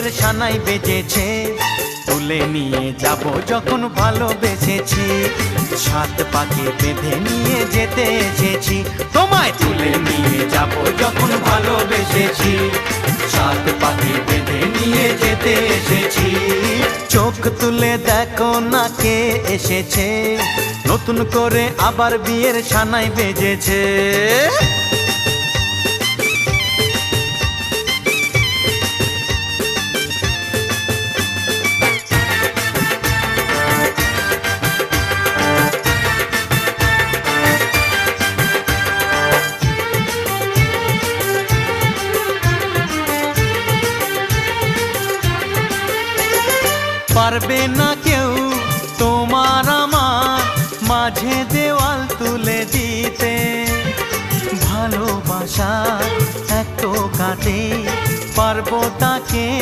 বিয়ের সানাই বেজেছে, তুলে নিয়ে যাব যখন ভালোবেসেছি। সাত পাকে বেঁধে নিয়ে যেতে এসেছি, তোমায় তুলে নিয়ে যাব যখন ভালোবেসেছি। সাত পাকে বেঁধে নিয়ে যেতে এসেছি। চোখ তুলে দেখো না কে এসেছে, নতুন করে আবার বিয়ের সানাই বেজেছে। পারবে না কেউ তোমার আমার মাঝে দেওয়াল তুলে দিতে, ভালোবাসা এক কাটে পারবো তাকে